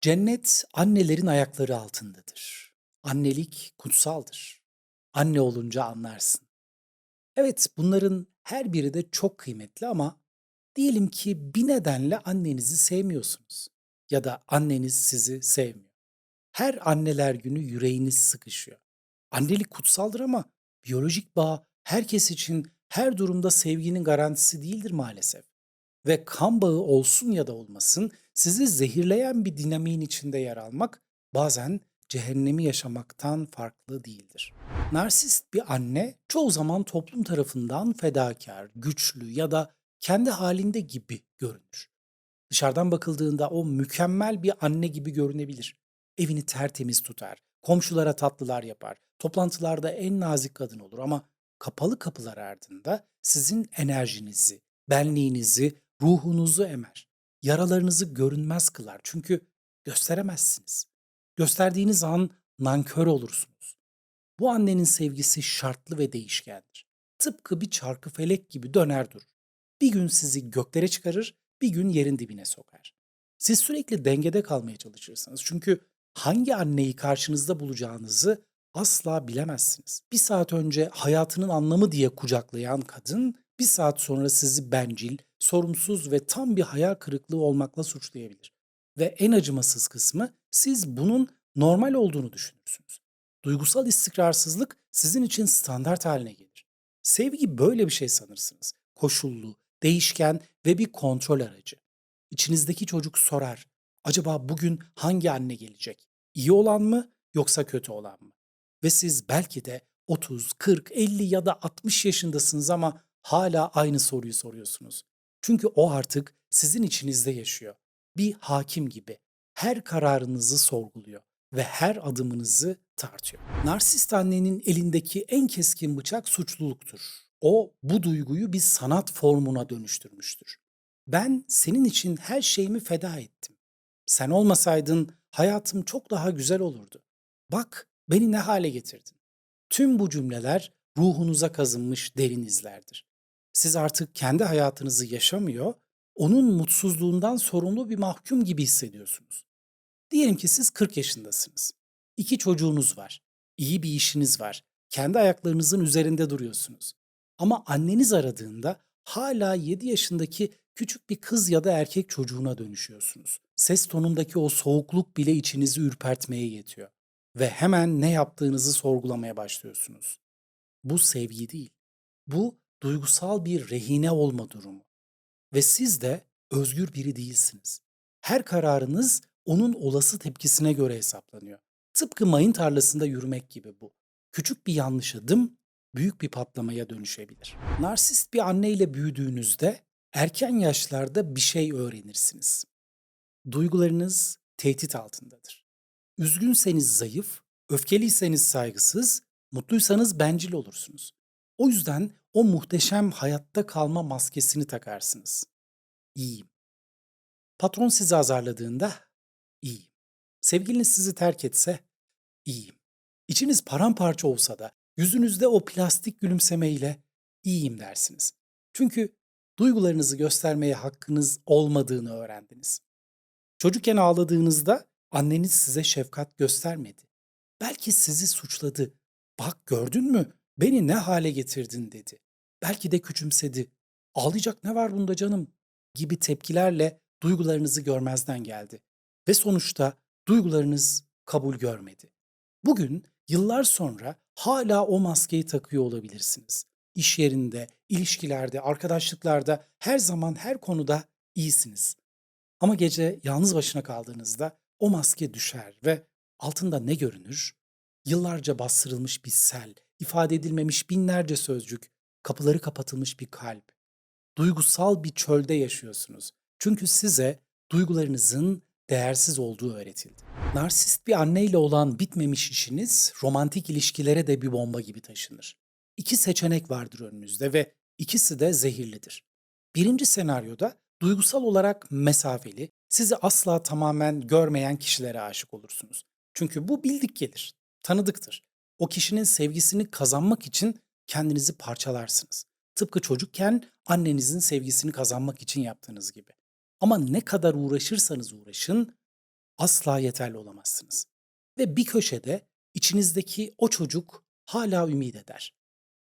Cennet annelerin ayakları altındadır. Annelik kutsaldır. Anne olunca anlarsın. Evet, bunların her biri de çok kıymetli ama diyelim ki bir nedenle annenizi sevmiyorsunuz ya da anneniz sizi sevmiyor. Her anneler günü yüreğiniz sıkışıyor. Annelik kutsaldır ama biyolojik bağ herkes için her durumda sevginin garantisi değildir maalesef. Ve kan bağı olsun ya da olmasın, sizi zehirleyen bir dinamiğin içinde yer almak bazen cehennemi yaşamaktan farklı değildir. Narsist bir anne çoğu zaman toplum tarafından fedakar, güçlü ya da kendi halinde gibi görünür. Dışarıdan bakıldığında o mükemmel bir anne gibi görünebilir. Evini tertemiz tutar, komşulara tatlılar yapar, toplantılarda en nazik kadın olur ama kapalı kapılar ardında sizin enerjinizi, benliğinizi, ruhunuzu emer. Yaralarınızı görünmez kılar çünkü gösteremezsiniz. Gösterdiğiniz an nankör olursunuz. Bu annenin sevgisi şartlı ve değişkendir. Tıpkı bir çarkıfelek gibi döner durur. Bir gün sizi göklere çıkarır, bir gün yerin dibine sokar. Siz sürekli dengede kalmaya çalışırsınız. Çünkü hangi anneyi karşınızda bulacağınızı asla bilemezsiniz. Bir saat önce hayatının anlamı diye kucaklayan kadın, bir saat sonra sizi bencil, sorumsuz ve tam bir hayal kırıklığı olmakla suçlayabilir. Ve en acımasız kısmı siz bunun normal olduğunu düşünürsünüz. Duygusal istikrarsızlık sizin için standart haline gelir. Sevgi böyle bir şey sanırsınız. Koşullu, değişken ve bir kontrol aracı. İçinizdeki çocuk sorar, acaba bugün hangi anne gelecek? İyi olan mı yoksa kötü olan mı? Ve siz belki de 30, 40, 50 ya da 60 yaşındasınız ama hala aynı soruyu soruyorsunuz. Çünkü o artık sizin içinizde yaşıyor. Bir hakim gibi. Her kararınızı sorguluyor ve her adımınızı tartıyor. Narsist annenin elindeki en keskin bıçak suçluluktur. O bu duyguyu bir sanat formuna dönüştürmüştür. Ben senin için her şeyimi feda ettim. Sen olmasaydın hayatım çok daha güzel olurdu. Bak beni ne hale getirdin. Tüm bu cümleler ruhunuza kazınmış derin izlerdir. Siz artık kendi hayatınızı yaşamıyor, onun mutsuzluğundan sorumlu bir mahkum gibi hissediyorsunuz. Diyelim ki siz 40 yaşındasınız. 2 çocuğunuz var. İyi bir işiniz var. Kendi ayaklarınızın üzerinde duruyorsunuz. Ama anneniz aradığında hala 7 yaşındaki küçük bir kız ya da erkek çocuğuna dönüşüyorsunuz. Ses tonundaki o soğukluk bile içinizi ürpertmeye yetiyor. Ve hemen ne yaptığınızı sorgulamaya başlıyorsunuz. Bu sevgi değil. Bu duygusal bir rehine olma durumu. Ve siz de özgür biri değilsiniz. Her kararınız onun olası tepkisine göre hesaplanıyor. Tıpkı mayın tarlasında yürümek gibi bu. Küçük bir yanlış adım büyük bir patlamaya dönüşebilir. Narsist bir anneyle büyüdüğünüzde erken yaşlarda bir şey öğrenirsiniz. Duygularınız tehdit altındadır. Üzgünseniz zayıf, öfkeliyseniz saygısız, mutluysanız bencil olursunuz. O yüzden o muhteşem hayatta kalma maskesini takarsınız. İyiyim. Patron sizi azarladığında iyiyim. Sevgiliniz sizi terk etse iyiyim. İçiniz paramparça olsa da yüzünüzde o plastik gülümsemeyle iyiyim dersiniz. Çünkü duygularınızı göstermeye hakkınız olmadığını öğrendiniz. Çocukken ağladığınızda anneniz size şefkat göstermedi. Belki sizi suçladı. Bak gördün mü? Beni ne hale getirdin dedi. Belki de küçümsedi. Ağlayacak ne var bunda canım? Gibi tepkilerle duygularınızı görmezden geldi. Ve sonuçta duygularınız kabul görmedi. Bugün yıllar sonra hala o maskeyi takıyor olabilirsiniz. İş yerinde, ilişkilerde, arkadaşlıklarda her zaman her konuda iyisiniz. Ama gece yalnız başına kaldığınızda o maske düşer ve altında ne görünür? Yıllarca bastırılmış bir sel, ifade edilmemiş binlerce sözcük, kapıları kapatılmış bir kalp. Duygusal bir çölde yaşıyorsunuz. Çünkü size duygularınızın değersiz olduğu öğretildi. Narsist bir anneyle olan bitmemiş işiniz romantik ilişkilere de bir bomba gibi taşınır. İki seçenek vardır önünüzde ve ikisi de zehirlidir. Birinci senaryoda duygusal olarak mesafeli, sizi asla tamamen görmeyen kişilere aşık olursunuz. Çünkü bu bildik gelir, tanıdıktır. O kişinin sevgisini kazanmak için kendinizi parçalarsınız. Tıpkı çocukken annenizin sevgisini kazanmak için yaptığınız gibi. Ama ne kadar uğraşırsanız uğraşın, asla yeterli olamazsınız. Ve bir köşede içinizdeki o çocuk hala ümit eder.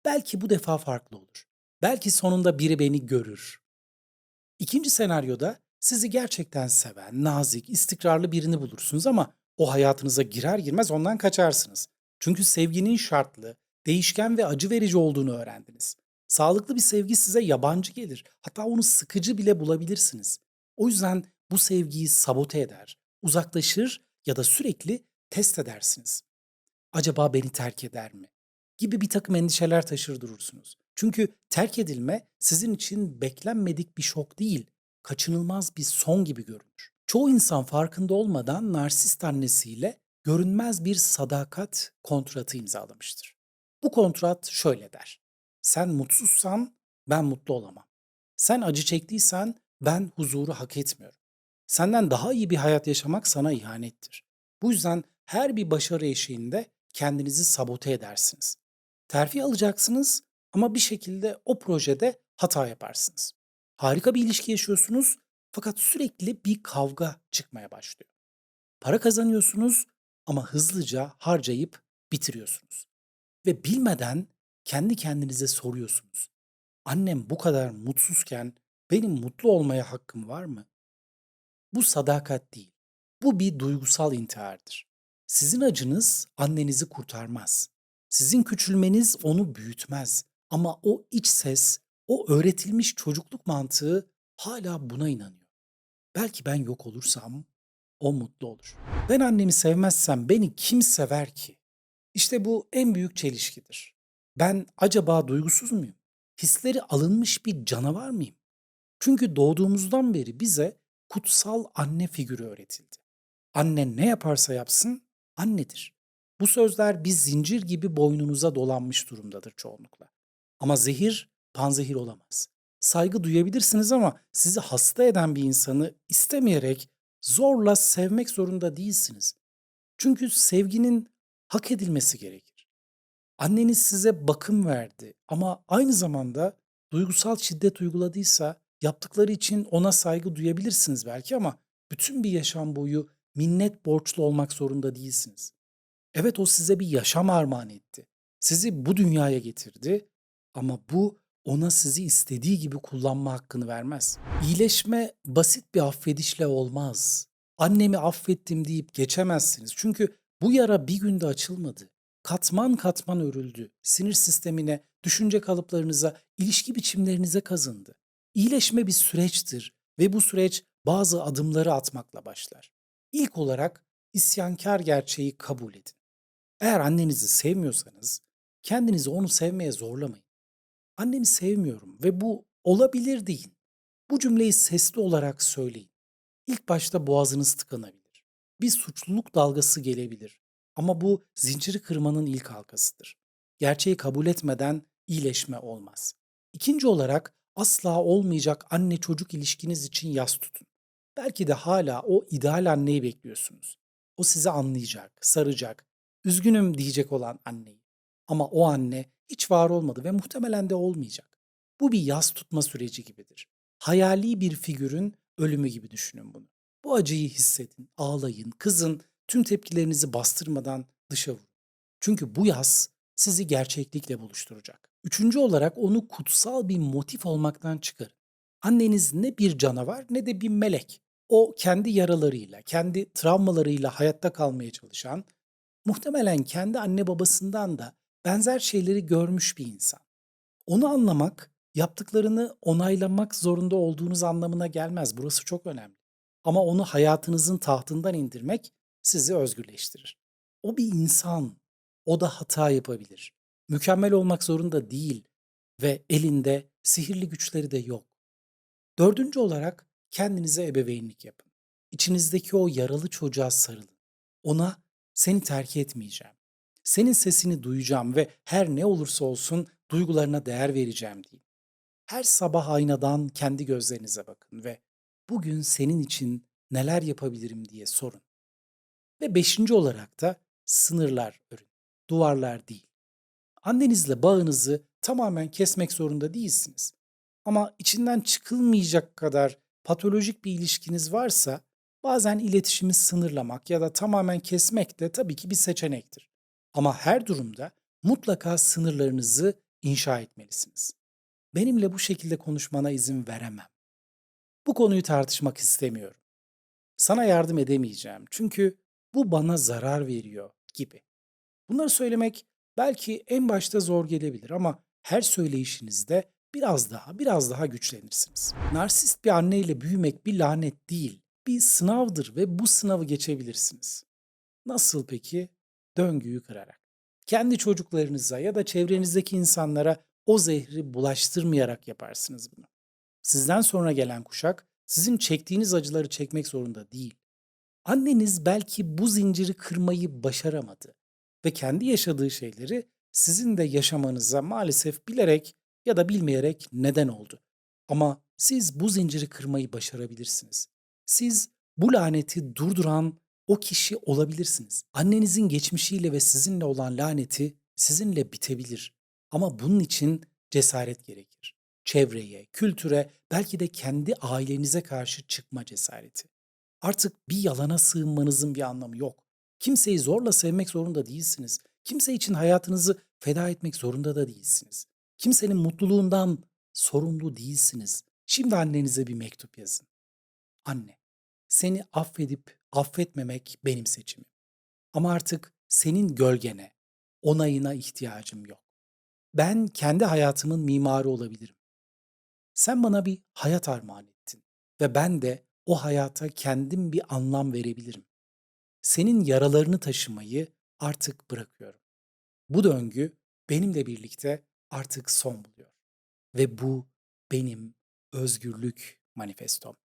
Belki bu defa farklı olur. Belki sonunda biri beni görür. İkinci senaryoda sizi gerçekten seven, nazik, istikrarlı birini bulursunuz ama o hayatınıza girer girmez ondan kaçarsınız. Çünkü sevginin şartlı, değişken ve acı verici olduğunu öğrendiniz. Sağlıklı bir sevgi size yabancı gelir. Hatta onu sıkıcı bile bulabilirsiniz. O yüzden bu sevgiyi sabote eder, uzaklaşır ya da sürekli test edersiniz. Acaba beni terk eder mi? Gibi bir takım endişeler taşır durursunuz. Çünkü terk edilme sizin için beklenmedik bir şok değil, kaçınılmaz bir son gibi görünür. Çoğu insan farkında olmadan narsist annesiyle görünmez bir sadakat kontratı imzalamıştır. Bu kontrat şöyle der: sen mutsuzsan ben mutlu olamam. Sen acı çektiysen ben huzuru hak etmiyorum. Senden daha iyi bir hayat yaşamak sana ihanettir. Bu yüzden her bir başarı eşiğinde kendinizi sabote edersiniz. Terfi alacaksınız ama bir şekilde o projede hata yaparsınız. Harika bir ilişki yaşıyorsunuz fakat sürekli bir kavga çıkmaya başlıyor. Para kazanıyorsunuz ama hızlıca harcayıp bitiriyorsunuz. Ve bilmeden kendi kendinize soruyorsunuz: annem bu kadar mutsuzken benim mutlu olmaya hakkım var mı? Bu sadakat değil. Bu bir duygusal intihardır. Sizin acınız annenizi kurtarmaz. Sizin küçülmeniz onu büyütmez. Ama o iç ses, o öğretilmiş çocukluk mantığı hala buna inanıyor. Belki ben yok olursam o mutlu olur. Ben annemi sevmezsem beni kim sever ki? İşte bu en büyük çelişkidir. Ben acaba duygusuz muyum? Hisleri alınmış bir canavar mıyım? Çünkü doğduğumuzdan beri bize kutsal anne figürü öğretildi. Anne ne yaparsa yapsın annedir. Bu sözler bir zincir gibi boynunuza dolanmış durumdadır çoğunlukla. Ama zehir panzehir olamaz. Saygı duyabilirsiniz ama sizi hasta eden bir insanı istemeyerek zorla sevmek zorunda değilsiniz. Çünkü sevginin hak edilmesi gerekir. Anneniz size bakım verdi ama aynı zamanda duygusal şiddet uyguladıysa yaptıkları için ona saygı duyabilirsiniz belki ama bütün bir yaşam boyu minnet borçlu olmak zorunda değilsiniz. Evet, o size bir yaşam armağan etti. Sizi bu dünyaya getirdi ama bu ona sizi istediği gibi kullanma hakkını vermez. İyileşme basit bir affedişle olmaz. Annemi affettim deyip geçemezsiniz. Çünkü bu yara bir günde açılmadı. Katman katman örüldü. Sinir sistemine, düşünce kalıplarınıza, ilişki biçimlerinize kazındı. İyileşme bir süreçtir ve bu süreç bazı adımları atmakla başlar. İlk olarak isyankar gerçeği kabul edin. Eğer annenizi sevmiyorsanız kendinizi onu sevmeye zorlamayın. Annemi sevmiyorum ve bu olabilir deyin. Bu cümleyi sesli olarak söyleyin. İlk başta boğazınız tıkanabilir. Bir suçluluk dalgası gelebilir. Ama bu zinciri kırmanın ilk halkasıdır. Gerçeği kabul etmeden iyileşme olmaz. İkinci olarak asla olmayacak anne çocuk ilişkiniz için yas tutun. Belki de hala o ideal anneyi bekliyorsunuz. O sizi anlayacak, saracak, üzgünüm diyecek olan anneyi. Ama o anne hiç var olmadı ve muhtemelen de olmayacak. Bu bir yas tutma süreci gibidir. Hayali bir figürün ölümü gibi düşünün bunu. Bu acıyı hissedin, ağlayın, kızın, tüm tepkilerinizi bastırmadan dışa vurun. Çünkü bu yas sizi gerçeklikle buluşturacak. Üçüncü olarak onu kutsal bir motif olmaktan çıkarın. Anneniz ne bir canavar ne de bir melek. O kendi yaralarıyla, kendi travmalarıyla hayatta kalmaya çalışan, muhtemelen kendi anne babasından da benzer şeyleri görmüş bir insan. Onu anlamak, yaptıklarını onaylamak zorunda olduğunuz anlamına gelmez. Burası çok önemli. Ama onu hayatınızın tahtından indirmek sizi özgürleştirir. O bir insan. O da hata yapabilir. Mükemmel olmak zorunda değil ve elinde sihirli güçleri de yok. Dördüncü olarak kendinize ebeveynlik yapın. İçinizdeki o yaralı çocuğa sarılın. Ona seni terk etmeyeceğim. Senin sesini duyacağım ve her ne olursa olsun duygularına değer vereceğim deyin. Her sabah aynadan kendi gözlerinize bakın ve bugün senin için neler yapabilirim diye sorun. Ve beşinci olarak da sınırlar örün. Duvarlar değil. Annenizle bağınızı tamamen kesmek zorunda değilsiniz. Ama içinden çıkılmayacak kadar patolojik bir ilişkiniz varsa Bazen iletişimi sınırlamak ya da tamamen kesmek de tabii ki bir seçenektir. Ama her durumda mutlaka sınırlarınızı inşa etmelisiniz. Benimle bu şekilde konuşmana izin veremem. Bu konuyu tartışmak istemiyorum. Sana yardım edemeyeceğim çünkü bu bana zarar veriyor gibi. Bunları söylemek belki en başta zor gelebilir ama her söyleyişinizde biraz daha güçlenirsiniz. Narsist bir anneyle büyümek bir lanet değil, bir sınavdır ve bu sınavı geçebilirsiniz. Nasıl peki? Döngüyü kırarak. Kendi çocuklarınıza ya da çevrenizdeki insanlara o zehri bulaştırmayarak yaparsınız bunu. Sizden sonra gelen kuşak sizin çektiğiniz acıları çekmek zorunda değil. Anneniz belki bu zinciri kırmayı başaramadı ve kendi yaşadığı şeyleri sizin de yaşamanıza maalesef bilerek ya da bilmeyerek neden oldu. Ama siz bu zinciri kırmayı başarabilirsiniz. Siz bu laneti durduran o kişi olabilirsiniz. Annenizin geçmişiyle ve sizinle olan laneti sizinle bitebilir. Ama bunun için cesaret gerekir. Çevreye, kültüre, belki de kendi ailenize karşı çıkma cesareti. Artık bir yalana sığınmanızın bir anlamı yok. Kimseyi zorla sevmek zorunda değilsiniz. Kimse için hayatınızı feda etmek zorunda da değilsiniz. Kimsenin mutluluğundan sorumlu değilsiniz. Şimdi annenize bir mektup yazın. Anne, seni affedip affetmemek benim seçimim. Ama artık senin gölgene, onayına ihtiyacım yok. Ben kendi hayatımın mimarı olabilirim. Sen bana bir hayat armağan ettin ve ben de o hayata kendim bir anlam verebilirim. Senin yaralarını taşımayı artık bırakıyorum. Bu döngü benimle birlikte artık son buluyor ve bu benim özgürlük manifestom.